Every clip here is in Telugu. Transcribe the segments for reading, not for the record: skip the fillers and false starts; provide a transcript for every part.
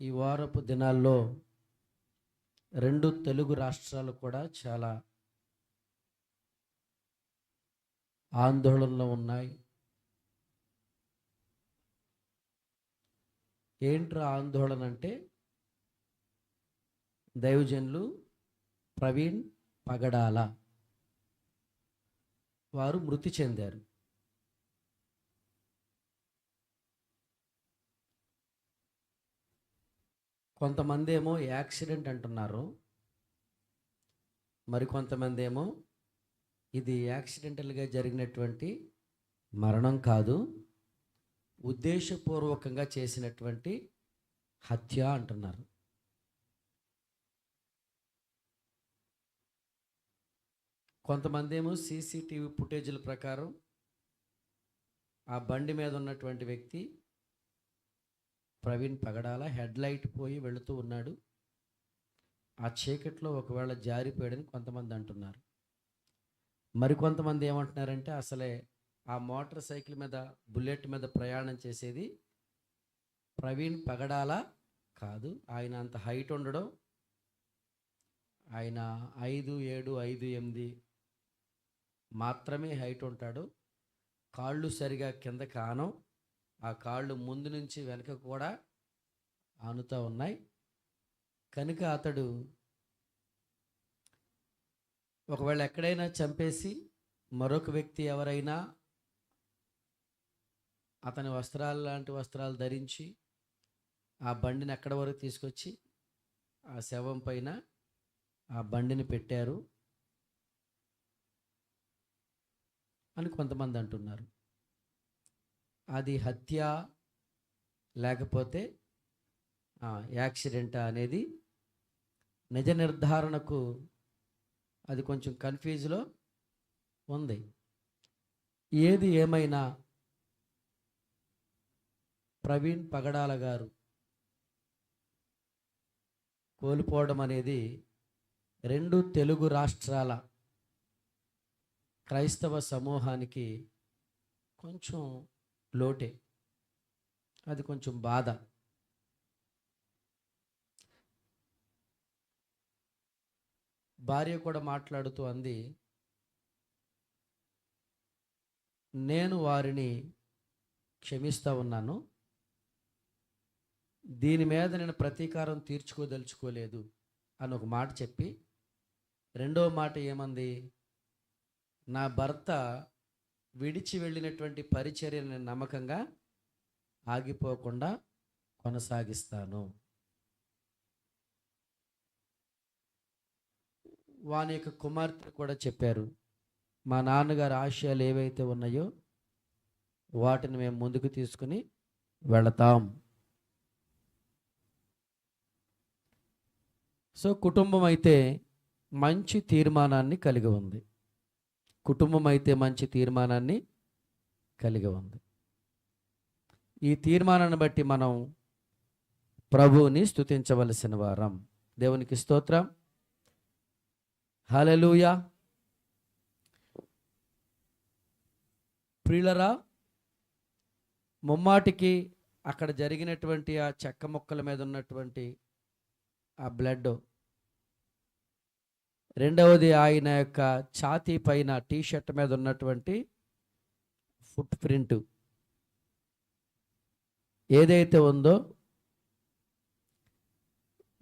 ఈ వారపు దినాల్లో రెండు తెలుగు రాష్ట్రాలు కూడా చాలా ఆందోళనలో ఉన్నాయి. ఏంట్రా ఆందోళన అంటే, దైవజనులు ప్రవీణ్ పగడాల వారు మృతి చెందారు. కొంతమంది ఏమో యాక్సిడెంట్ అంటున్నారు, మరికొంతమంది ఏమో ఇది యాక్సిడెంటల్గా జరిగినటువంటి మరణం కాదు, ఉద్దేశపూర్వకంగా చేసినటువంటి హత్య అంటున్నారు. కొంతమంది ఏమో సీసీటీవీ ఫుటేజీల ప్రకారం ఆ బండి మీద ఉన్నటువంటి వ్యక్తి ప్రవీణ్ పగడాల హెడ్ లైట్ పోయి వెళుతూ ఉన్నాడు, ఆ చీకట్లో ఒకవేళ జారిపోయాడని కొంతమంది అంటున్నారు. మరికొంతమంది ఏమంటున్నారంటే, అసలే ఆ మోటార్ సైకిల్ మీద బుల్లెట్ మీద ప్రయాణం చేసేది ప్రవీణ్ పగడాల కాదు, ఆయన అంత హైట్ ఉండడం, ఆయన 5'7", 5'8" మాత్రమే హైట్ ఉంటాడు, కాళ్ళు సరిగా కింద కానం, ఆ కాళ్ళు ముందు నుంచి వెనక కూడా ఆనుతూ ఉన్నాయి. కనుక అతడు ఒకవేళ ఎక్కడైనా చంపేసి మరొక వ్యక్తి ఎవరైనా అతని వస్త్రాలు లాంటి వస్త్రాలు ధరించి ఆ బండిని ఎక్కడి వరకు తీసుకొచ్చి ఆ శవం పైన ఆ బండిని పెట్టారు అని కొంతమంది అంటున్నారు. అది హత్య లేకపోతే యాక్సిడెంటా అనేది నిజ నిర్ధారణకు అది కొంచెం కన్ఫ్యూజ్లో ఉంది. ఏది ఏమైనా ప్రవీణ్ పగడాల గారు కోల్పోవడం అనేది రెండు తెలుగు రాష్ట్రాల క్రైస్తవ సమూహానికి కొంచెం లోటే, అది కొంచెం బాధ. భార్య కూడా మాట్లాడుతూ అంది, నేను వారిని క్షమిస్తూ ఉన్నాను, దీని మీద నేను ప్రతీకారం తీర్చుకోదలుచుకోలేదు అని ఒక మాట చెప్పి, రెండవ మాట ఏమంది, నా భర్త విడిచి వెళ్ళినటువంటి పరిచర్యను నమ్మకంగా ఆగిపోకుండా కొనసాగిస్తాను. వాని యొక్క కుమార్తె కూడా చెప్పారు, మా నాన్నగారి ఆశయాలు ఏవైతే ఉన్నాయో వాటిని మేము ముందుకు తీసుకుని వెళతాం. సో కుటుంబం అయితే మంచి తీర్మానాన్ని కలిగి ఉంది. కుటుంబం అయితే మంచి తీర్మానాన్ని కలిగి ఉంది. ఈ తీర్మానాన్ని బట్టి మనం ప్రభువుని స్తుతించవలసిన వారం. దేవునికి స్తోత్రం, హల్లెలూయా. ప్రియులరా, ముమ్మాటికి అక్కడ జరిగినటువంటి ఆ చెక్క ముక్కల మీద ఉన్నటువంటి ఆ బ్లడ్, రెండవది ఆయన యొక్క ఛాతీ పైన టీషర్ట్ మీద ఉన్నటువంటి ఫుట్ ప్రింట్ ఏదైతే ఉందో,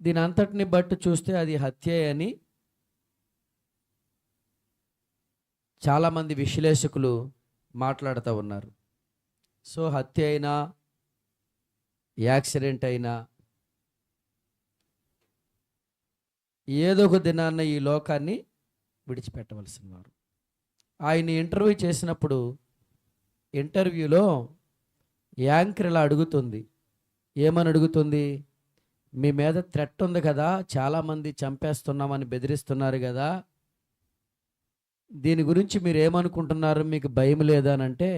దీని అంతటిని బట్టి చూస్తే అది హత్య అని చాలామంది విశ్లేషకులు మాట్లాడుతూ ఉన్నారు. సో హత్య అయినా యాక్సిడెంట్ అయినా ఏదో ఒక దినాన్న ఈ లోకాన్ని విడిచిపెట్టవలసిన వారు. ఆయన ఇంటర్వ్యూ చేసినప్పుడు ఇంటర్వ్యూలో యాంకర్ ఇలా అడుగుతుంది, ఏమని అడుగుతుంది, మీ మీద థ్రెట్ ఉంది కదా, చాలామంది చంపేస్తున్నామని బెదిరిస్తున్నారు కదా, దీని గురించి మీరు ఏమనుకుంటున్నారు, మీకు భయం లేదా అని అంటే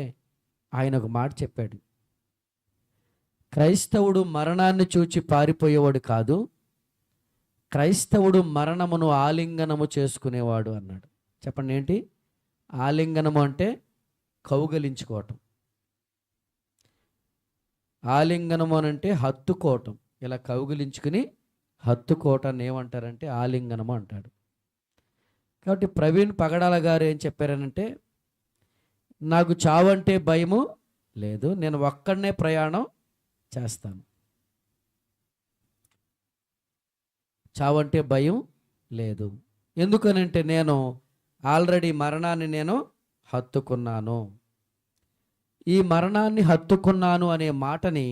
ఆయన ఒక మాట చెప్పాడు, క్రైస్తవుడు మరణాన్ని చూచి పారిపోయేవాడు కాదు, క్రైస్తవుడు మరణమును ఆలింగనము చేసుకునేవాడు అన్నాడు. చెప్పండి, ఏంటి ఆలింగనము అంటే? కౌగలించుకోవటం. ఆలింగనము అంటే హత్తుకోవటం. ఇలా కౌగిలించుకుని హత్తుకోవటాన్ని ఏమంటారంటే ఆలింగనము అంటాడు. కాబట్టి ప్రవీణ్ పగడాల గారు ఏం చెప్పారనంటే, నాకు చావంటే భయము లేదు, నేను ఒక్కడనే ప్రయాణం చేస్తాను. చావంటే భయం లేదు. ఎందుకనంటే నేను ఆల్రెడీ మరణాన్ని నేను హత్తుకున్నాను. ఈ మరణాన్ని హత్తుకున్నాను అనే మాటని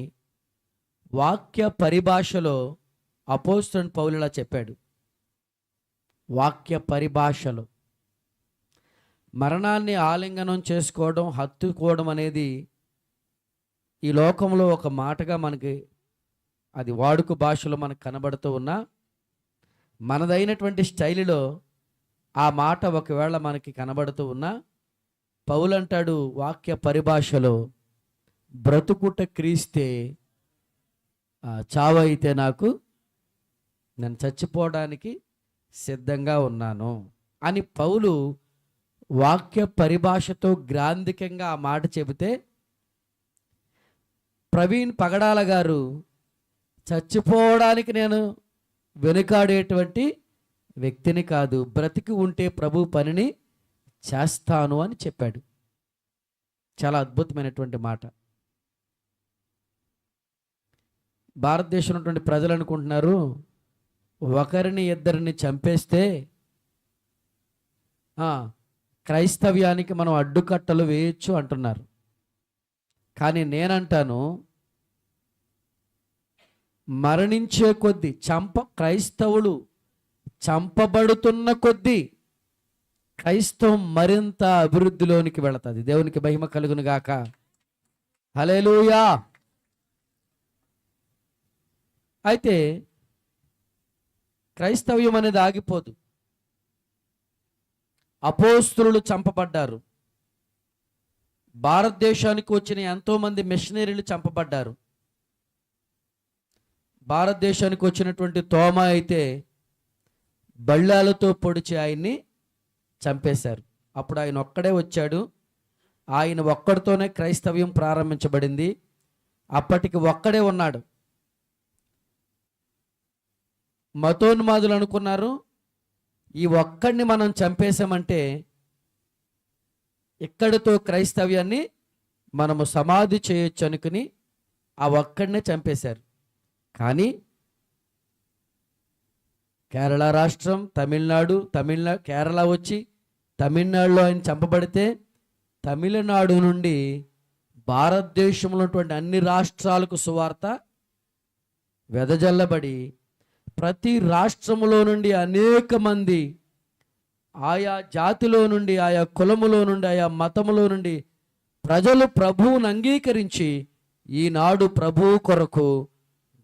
వాక్య పరిభాషలో అపోస్తలుడైన పౌలు ఇలా చెప్పాడు. వాక్య పరిభాషలో మరణాన్ని ఆలింగనం చేసుకోవడం, హత్తుకోవడం అనేది ఈ లోకంలో ఒక మాటగా మనకి అది వాడుక భాషలో మనకు కనబడుతూ ఉన్నా, మనదైనటువంటి స్టైలులో ఆ మాట ఒకవేళ మనకి కనబడుతూ ఉన్నా, పౌలు అంటాడు వాక్య పరిభాషలో, బ్రతుకుట క్రీస్తే, చావైతే నాకు, నేను చచ్చిపోవడానికి సిద్ధంగా ఉన్నాను అని పౌలు వాక్య పరిభాషతో గ్రాంధికంగా ఆ మాట చెబితే, ప్రవీణ్ పగడాల గారు చచ్చిపోవడానికి నేను వెనుకాడేటువంటి వ్యక్తిని కాదు, బ్రతికి ఉంటే ప్రభు పనిని చేస్తాను అని చెప్పాడు. చాలా అద్భుతమైనటువంటి మాట. భారతదేశంలో ఉన్నటువంటి ప్రజలు అనుకుంటున్నారు, ఒకరిని ఇద్దరిని చంపేస్తే క్రైస్తవ్యానికి మనం అడ్డుకట్టలు వేయచ్చు అంటున్నారు. కానీ నేనంటాను, మరణించే కొద్దీ క్రైస్తవులు చంపబడుతున్న కొద్దీ క్రైస్తవం మరింత అభివృద్ధిలోనికి వెళుతుంది. దేవునికి మహిమ కలుగును గాక. హల్లెలూయా. అయితే క్రైస్తవ్యం అనేది ఆగిపోదు. అపోస్తలులు చంపబడ్డారు. భారతదేశానికి వచ్చిన ఎంతోమంది మిషనరీలు చంపబడ్డారు. భారతదేశానికి వచ్చినటువంటి తోమా అయితే బళ్ళాలతో పొడిచి ఆయన్ని చంపేశారు. అప్పుడు ఆయన ఒక్కడే వచ్చాడు. ఆయన ఒక్కడితోనే క్రైస్తవ్యం ప్రారంభించబడింది. అప్పటికి ఒక్కడే ఉన్నాడు. మతోన్మాదులు అనుకున్నారు, ఈ ఒక్కడిని మనం చంపేశామంటే ఇక్కడితో క్రైస్తవ్యాన్ని మనము సమాధి చేయొచ్చు అనుకుని ఆ ఒక్కడినే చంపేశారు. కానీ కేరళ రాష్ట్రం, కేరళ వచ్చి తమిళనాడులో ఆయన చంపబడితే, తమిళనాడు నుండి భారతదేశంలో ఉన్నటువంటి అన్ని రాష్ట్రాలకు సువార్త వెదజల్లబడి ప్రతి రాష్ట్రములో నుండి అనేక మంది, ఆయా జాతిలో నుండి, ఆయా కులములో నుండి, ఆయా మతములో నుండి ప్రజలు ప్రభువును అంగీకరించి ఈనాడు ప్రభువు కొరకు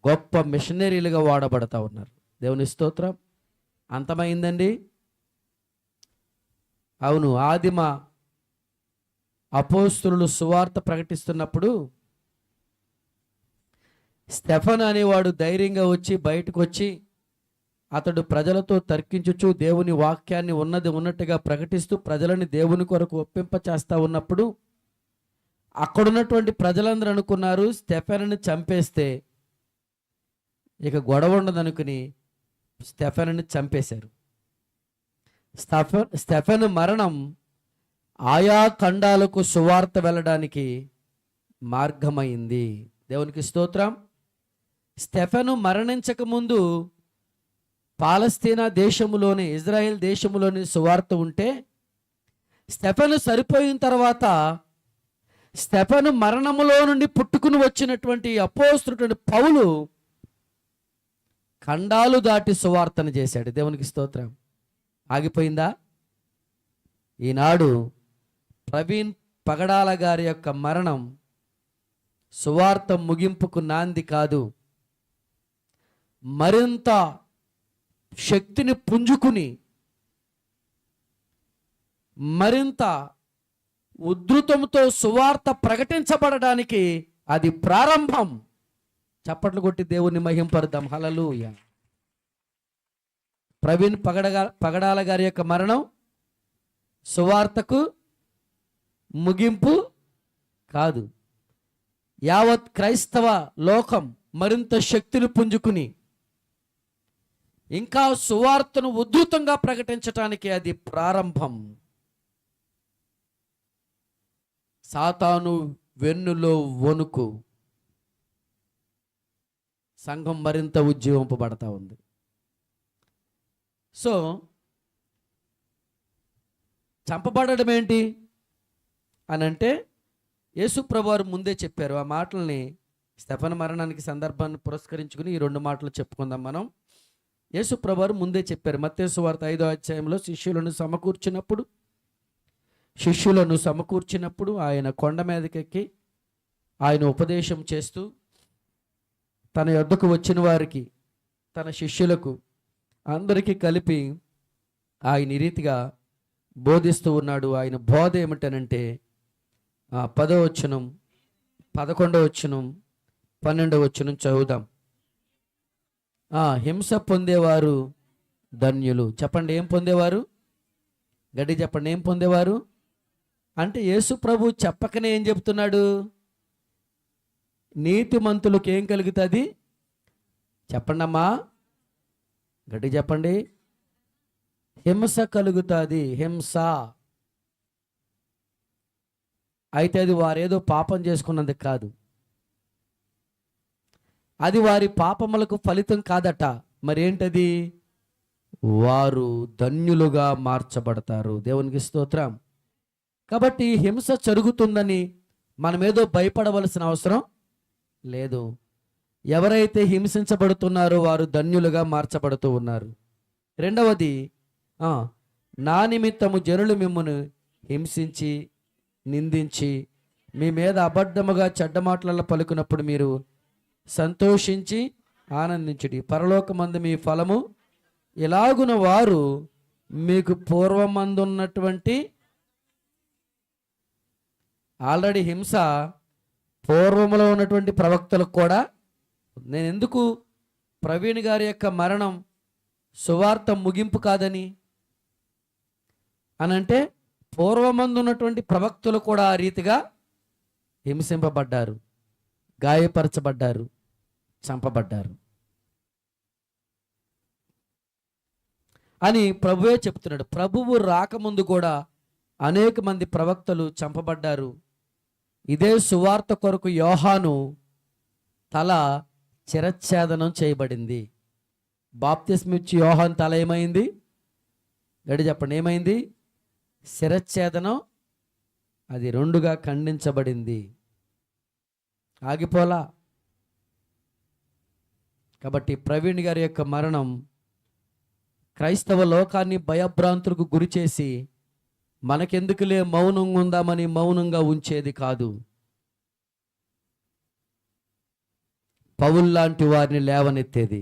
గొప్ప మిషనరీలుగా వాడబడతా ఉన్నారు. దేవుని స్తోత్రం. అంతమైందండి. అవును, ఆదిమ అపోస్తలులు సువార్త ప్రకటిస్తున్నప్పుడు స్టెఫన్ అనేవాడు ధైర్యంగా వచ్చి బయటకు వచ్చి అతడు ప్రజలతో తర్కించుచు దేవుని వాక్యాన్ని ఉన్నది ఉన్నట్టుగా ప్రకటిస్తూ ప్రజలని దేవుని కొరకు ఒప్పింప చేస్తూ ఉన్నప్పుడు అక్కడున్నటువంటి ప్రజలందరూ అనుకున్నారు, స్టెఫెనుని చంపేస్తే ఇక గొడవ ఉండదనుకుని స్టెఫెనుని చంపేశారు. స్టెఫెను మరణం ఆయా ఖండాలకు సువార్త వెళ్ళడానికి మార్గమైంది. దేవునికి స్తోత్రం. స్టెఫెను మరణించక ముందు పాలస్తీనా దేశములోని, ఇజ్రాయెల్ దేశములోని సువార్త ఉంటే, స్టెఫెను సరిపోయిన తర్వాత స్టెఫెను మరణములో నుండి పుట్టుకుని వచ్చినటువంటి అపోస్తలుడైన పౌలు ఖండాలు దాటి సువార్తను చేశాడు. దేవునికి స్తోత్రం. ఆగిపోయిందా? ఈనాడు ప్రవీణ్ పగడాల గారి యొక్క మరణం సువార్త ముగింపుకు నాంది కాదు, మరింత శక్తిని పుంజుకుని మరింత ఉద్ధృతంతో సువార్త ప్రకటించబడడానికి అది ప్రారంభం. చప్పట్లు కొట్టి దేవుని మహింపరుద్దాం. హల్లెలూయా. ప్రవీణ్ పగడాల గారి యొక్క మరణం సువార్తకు ముగింపు కాదు, యావత్ క్రైస్తవ లోకం మరింత శక్తిని పుంజుకుని ఇంకా సువార్తను ఉధృతంగా ప్రకటించటానికి అది ప్రారంభం. సాతాను వెన్నులో వణుకు, సంఘం మరింత ఉజ్జీవింపబడతా ఉంది. సో చంపబడడం ఏంటి అని అంటే యేసు ప్రభువారు ముందే చెప్పారు. ఆ మాటల్ని స్టెఫను మరణానికి సందర్భాన్ని పురస్కరించుకుని ఈ 2 మాటలు చెప్పుకుందాం మనం. యేసు ప్రభువారు ముందే చెప్పారు. మత్తయి సువార్త 5వ అధ్యాయంలో శిష్యులను సమకూర్చినప్పుడు ఆయన కొండ మీదకెక్కి ఆయన ఉపదేశం చేస్తూ తన యొద్దకు వచ్చిన వారికి, తన శిష్యులకు అందరికీ కలిపి ఆయన ఈ రీతిగా బోధిస్తూ ఉన్నాడు. ఆయన బోధ ఏమిటనంటే 10వ వచనం, 11వ వచనం, 12వ వచనం చదువుదాం. హింస పొందేవారు ధన్యులు. చెప్పండి, ఏం పొందేవారు? గడ్డి చెప్పండి, ఏం పొందేవారు అంటే యేసు ప్రభు చెప్పకనే ఏం చెప్తున్నాడు? నీతిమంతులకు ఏం కలుగుతుంది? చెప్పండి అమ్మా, గడ్డి చెప్పండి. హింస కలుగుతుంది. హింస. అయితే అది వారేదో పాపం చేసుకున్నది కాదు, అది వారి పాపములకు ఫలితం కాదట. మరేంటది? వారు ధన్యులుగా మార్చబడతారు. దేవునికి స్తోత్రం. కాబట్టి హింస జరుగుతుందని మనమేదో భయపడవలసిన అవసరం లేదు. ఎవరైతే హింసించబడుతున్నారో వారు ధన్యులుగా మార్చబడుతూ ఉన్నారు. రెండవది, నా నిమిత్తము జనులు మిమ్మల్ని హింసించి నిందించి మీ మీద అబద్ధముగా చెడ్డ మాటలలో పలుకున్నప్పుడు మీరు సంతోషించి ఆనందించుడి. పరలోకమందు మీ ఫలము ఇలాగున వారు మీకు పూర్వమందున్నటువంటి, ఆల్రెడీ హింస పూర్వములో ఉన్నటువంటి ప్రవక్తలకు కూడా. నేను ఎందుకు ప్రవీణ్ గారి యొక్క మరణం సువార్త ముగింపు కాదని అనంటే, పూర్వమందు ఉన్నటువంటి ప్రవక్తలు కూడా ఆ రీతిగా హింసింపబడ్డారు, గాయపరచబడ్డారు, చంపబడ్డారు అని ప్రభువే చెప్తున్నాడు. ప్రభువు రాకముందు కూడా అనేక మంది ప్రవక్తలు చంపబడ్డారు. ఇదే సువార్త కొరకు యోహాను తల చిరచ్ఛేదనం చేయబడింది. బాప్తిస్మిచ్చి యోహాను తల ఏమైంది? గడి చెప్పండి, ఏమైంది? శిరచ్ఛేదనం. అది 2గా ఖండించబడింది, ఆగిపోలా. కాబట్టి ప్రవీణ్ గారి యొక్క మరణం క్రైస్తవ లోకాన్ని భయభ్రాంతులకు గురి చేసి మనకెందుకులే మౌనంగా ఉందామని మౌనంగా ఉంచేది కాదు. పౌలు లాంటి వారిని లేవనెత్తేది.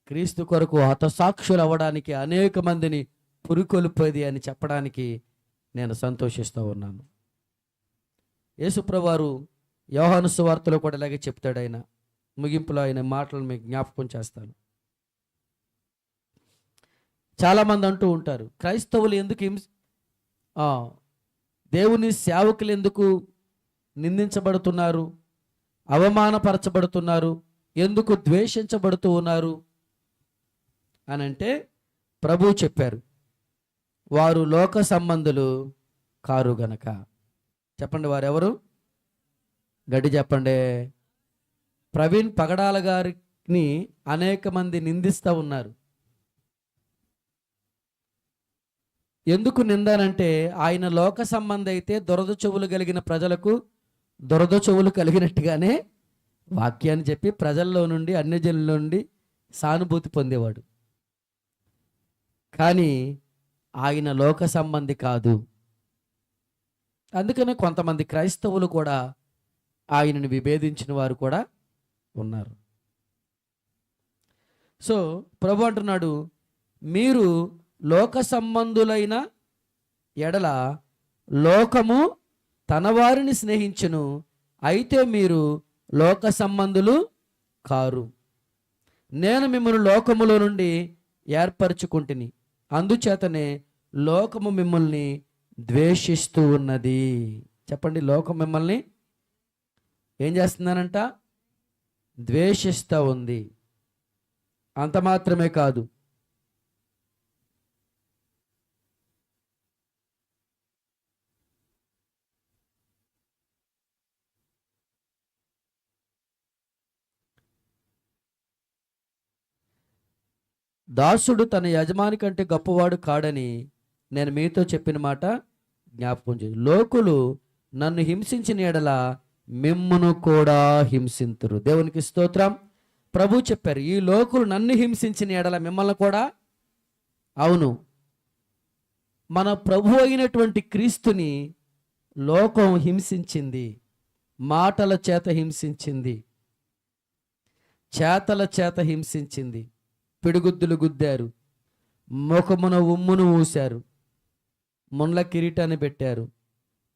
క్రీస్తు కొరకు హతసాక్షులు అవ్వడానికి అనేక మందిని పురికొల్పేది అని చెప్పడానికి నేను సంతోషిస్తూ ఉన్నాను. యేసుప్రభువారు యోహాను సువార్తలో కూడా ఇలాగే చెప్తాడు. ఆయన ముగింపులో ఆయన మాటలను మీకు జ్ఞాపకం చేస్తాను. చాలామంది అంటూ ఉంటారు, క్రైస్తవులు ఎందుకు దేవుని సేవకులు ఎందుకు నిందించబడుతున్నారు, అవమానపరచబడుతున్నారు, ఎందుకు ద్వేషించబడుతూ ఉన్నారు అని అంటే, ప్రభువు చెప్పారు, వారు లోక సంబంధులు కారు గనక. చెప్పండి, వారెవరు? గడ్డి చెప్పండి. ప్రవీణ్ పగడాల గారిని అనేక మంది నిందిస్తూ ఉన్నారు. ఎందుకు నిందానంటే, ఆయన లోక సంబంధి అయితే దురద చెవులు కలిగిన ప్రజలకు దురద చెవులు కలిగినట్టుగానే వాక్యాన్ని చెప్పి ప్రజల్లో నుండి, అన్యజనుల నుండి సానుభూతి పొందేవాడు. కానీ ఆయన లోక సంబంధి కాదు. అందుకనే కొంతమంది క్రైస్తవులు కూడా ఆయనను విభేదించిన వారు కూడా ఉన్నారు. సో ప్రభు అంటున్నాడు, మీరు లోక సంబంధులైన ఎడల లోకము తన వారిని స్నేహించును, అయితే మీరు లోక సంబంధులు కారు. నేను మిమ్మల్ని లోకములో నుండి ఏర్పరచుకుంటుని, అందుచేతనే లోకము మిమ్మల్ని ద్వేషిస్తూ ఉన్నది. చెప్పండి, లోకం మిమ్మల్ని ఏం చేస్తుందనంట? ద్వేషిస్తూ ఉంది. అంత మాత్రమే కాదు, దాసుడు తన యజమాని కంటే గొప్పవాడు కాడని నేను మీతో చెప్పిన మాట జ్ఞాపకం చేయి. లోకులు నన్ను హింసించిన ఎడల మిమ్మును కూడా హింసింతురు. దేవునికి స్తోత్రం. ప్రభు చెప్పారు, ఈ లోకులు నన్ను హింసించిన ఎడల మిమ్మల్ని కూడా. అవును, మన ప్రభు అయినటువంటి క్రీస్తుని లోకం హింసించింది, మాటల చేత హింసించింది, చేతల చేత హింసించింది. పిడిగుద్దులు గుద్దారు, ముఖమున ఉమ్మును ఊశారు, ముండ్ల కిరీటాన్ని పెట్టారు,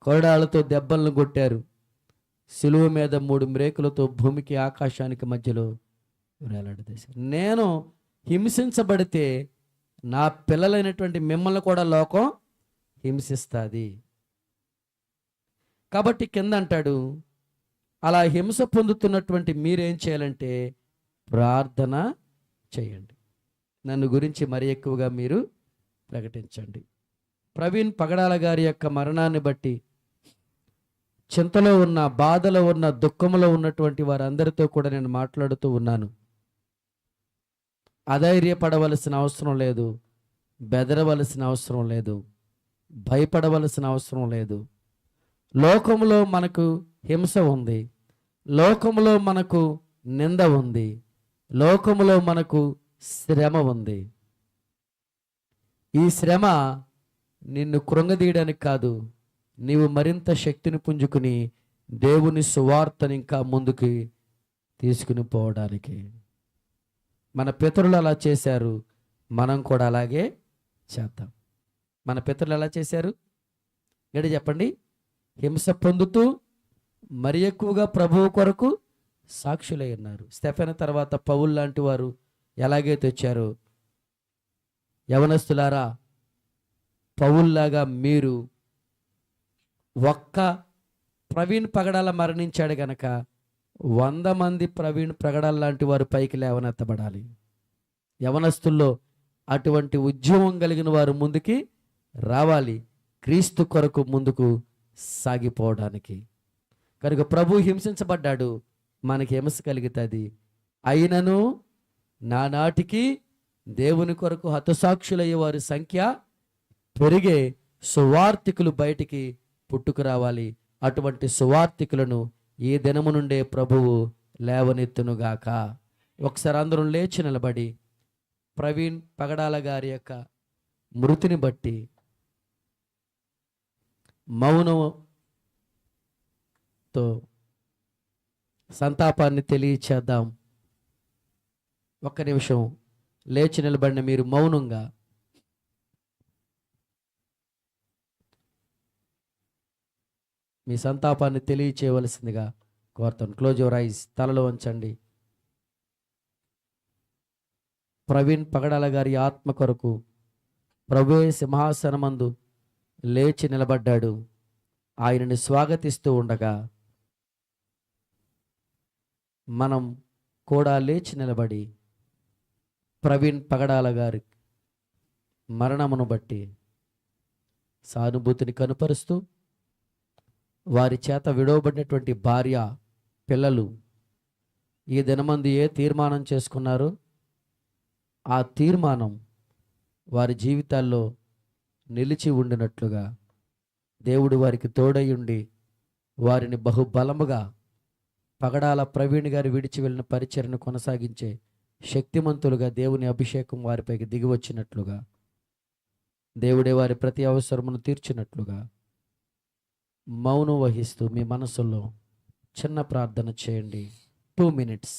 కొరడాలతో దెబ్బలను కొట్టారు, సిలువ మీద 3 మ్రేకులతో భూమికి ఆకాశానికి మధ్యలో వేలాడదీశారు. నేను హింసించబడితే నా పిల్లలైనటువంటి మిమ్మల్ని కూడా లోకం హింసిస్తుంది. కాబట్టి కింద అంటాడు, అలా హింస పొందుతున్నటువంటి మీరేం చేయాలంటే ప్రార్థన చేయండి, నన్ను గురించి మరి ఎక్కువగా మీరు ప్రకటించండి. ప్రవీణ్ పగడాల గారి యొక్క మరణాన్ని బట్టి చింతలో ఉన్న, బాధలో ఉన్న, దుఃఖంలో ఉన్నటువంటి వారందరితో కూడా నేను మాట్లాడుతూ ఉన్నాను. అధైర్యపడవలసిన అవసరం లేదు, బెదరవలసిన అవసరం లేదు, భయపడవలసిన అవసరం లేదు. లోకంలో మనకు హింస ఉంది, లోకంలో మనకు నింద ఉంది, లోకంలో మనకు శ్రమ ఉంది. ఈ శ్రమ నిన్ను కృంగదీయడానికి కాదు, నీవు మరింత శక్తిని పుంజుకుని దేవుని సువార్తను ఇంకా ముందుకు తీసుకుని పోవడానికి. మన పితరులు అలా చేశారు, మనం కూడా అలాగే చేద్దాం. మన పితరులు ఎలా చేశారు? గడి చెప్పండి. హింస పొందుతూ మరి ఎక్కువగా ప్రభువు కొరకు సాక్షులై ఉన్నారు. స్టెఫెను తర్వాత పౌలు లాంటి వారు ఎలాగైతే వచ్చారో, యవనస్తులారా, పౌల్లాగా మీరు ఒక్క ప్రవీణ్ పగడాల మరణించాడు గనక 100 మంది ప్రవీణ్ పగడాల లాంటి వారు పైకి లేవనెత్తబడాలి. యవనస్తుల్లో అటువంటి ఉద్యమం కలిగిన వారు ముందుకి రావాలి, క్రీస్తు కొరకు ముందుకు సాగిపోవడానికి. కనుక ప్రభు హింసించబడ్డాడు, మనకి హింస కలుగుతుంది. అయినను నానాటికి దేవుని కొరకు హతసాక్షులయ్యే వారి సంఖ్య పెరిగే సువార్థికులు బయటికి పుట్టుకురావాలి. అటువంటి సువార్థికులను ఈ దినము నుండే ప్రభువు లేవనెత్తునుగాక. ఒకసారి అందరూ లేచి నిలబడి ప్రవీణ్ పగడాల గారి యొక్క మృతిని బట్టి మౌనంతో సంతాపాన్ని తెలియచేద్దాం. ఒక్క నిమిషం లేచి నిలబడిన మీరు మౌనంగా మీ సంతాపాన్ని తెలియచేయవలసిందిగా కోరుతాను. క్లోజ్ యువర్ ఐస్, తలలో ఉంచండి. ప్రవీణ్ పగడాల గారి ఆత్మ కొరకు ప్రభువే సింహాసనమందు లేచి నిలబడ్డాడు. ఆయనని స్వాగతిస్తూ ఉండగా మనం కూడా లేచి నిలబడి ప్రవీణ్ పగడాల గారి మరణమును బట్టి సానుభూతిని కనుపరుస్తూ, వారి చేత విడవబడినటువంటి భార్య, పిల్లలు ఈ దినమందు ఏ తీర్మానం చేసుకున్నారో ఆ తీర్మానం వారి జీవితాల్లో నిలిచి ఉండినట్లుగా దేవుడు వారికి తోడయుండి వారిని బహుబలముగా పగడాల ప్రవీణ్ గారు విడిచి వెళ్ళిన పరిచర్ను కొనసాగించే శక్తిమంతులుగా దేవుని అభిషేకం వారిపైకి దిగి వచ్చినట్లుగా, దేవుడే వారి ప్రతి అవసరమును తీర్చినట్లుగా మౌనం వహిస్తూ మీ మనసులో చిన్న ప్రార్థన చేయండి. 2 minutes.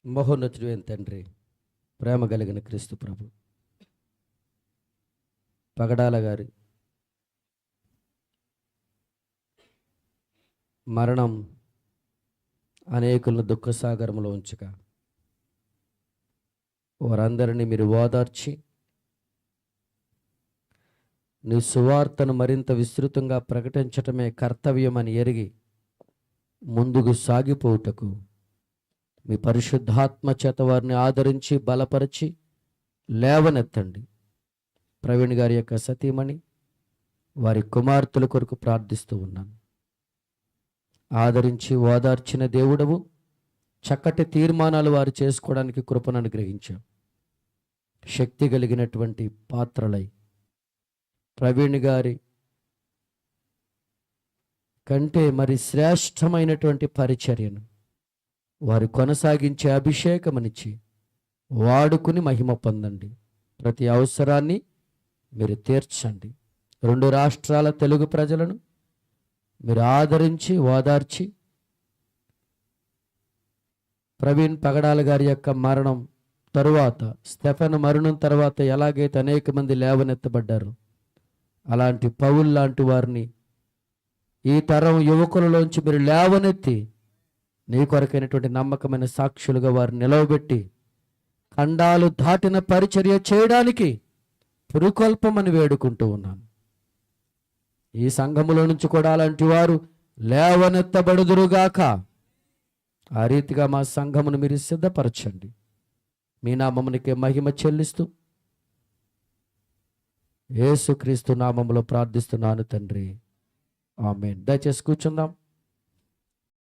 మహోన్నతుడు అయిన తండ్రి, ప్రేమ కలిగిన క్రీస్తు ప్రభు, పగడాల గారి మరణం అనేకులను దుఃఖసాగరంలో ఉంచగా వారందరినీ మీరు ఓదార్చి నీ సువార్తను మరింత విస్తృతంగా ప్రకటించటమే కర్తవ్యమని ఎరిగి ముందుకు సాగిపోవుటకు మీ పరిశుద్ధాత్మ చేత వారిని ఆదరించి బలపరిచి లేవనెత్తండి. ప్రవీణ్ గారి యొక్క సతీమణి, వారి కుమార్తెల కొరకు ప్రార్థిస్తూ ఉన్నాను. ఆదరించి ఓదార్చిన దేవుడవు, చక్కటి తీర్మానాలు వారు చేసుకోవడానికి కృపను అనుగ్రహించావు. శక్తి కలిగినటువంటి పాత్రలై ప్రవీణ్ గారి కంటే మరి శ్రేష్టమైనటువంటి పరిచర్యను వారు కొనసాగించే అభిషేకమనిచ్చి వాడుకుని మహిమ పొందండి. ప్రతి అవసరాన్ని మీరు తీర్చండి. 2 రాష్ట్రాల తెలుగు ప్రజలను మీరు ఆదరించి ఓదార్చి ప్రవీణ్ పగడాల గారి యొక్క మరణం తరువాత, స్టెఫెన్ మరణం తర్వాత ఎలాగైతే అనేక మంది లేవనెత్తబడ్డారు, అలాంటి పౌలు లాంటి వారిని ఈ తరం యువకులలోంచి మీరు లేవనెత్తి నీ కొరకైనటువంటి నమ్మకమైన సాక్షులుగా వారిని నిలవబెట్టి ఖండాలు దాటిన పరిచర్య చేయడానికి పురుకొల్పమని వేడుకుంటూ ఉన్నాను. ఈ సంఘములో నుంచి కూడా అలాంటి వారు లేవనెత్తబడుదురుగాక. ఆ రీతిగా మా సంఘమును మీరు సిద్ధపరచండి. మీ నామమునికే మహిమ చెల్లిస్తూ యేసుక్రీస్తు నామములో ప్రార్థిస్తున్నాను తండ్రి, ఆమేన్. దయచేసి కూర్చుందాం.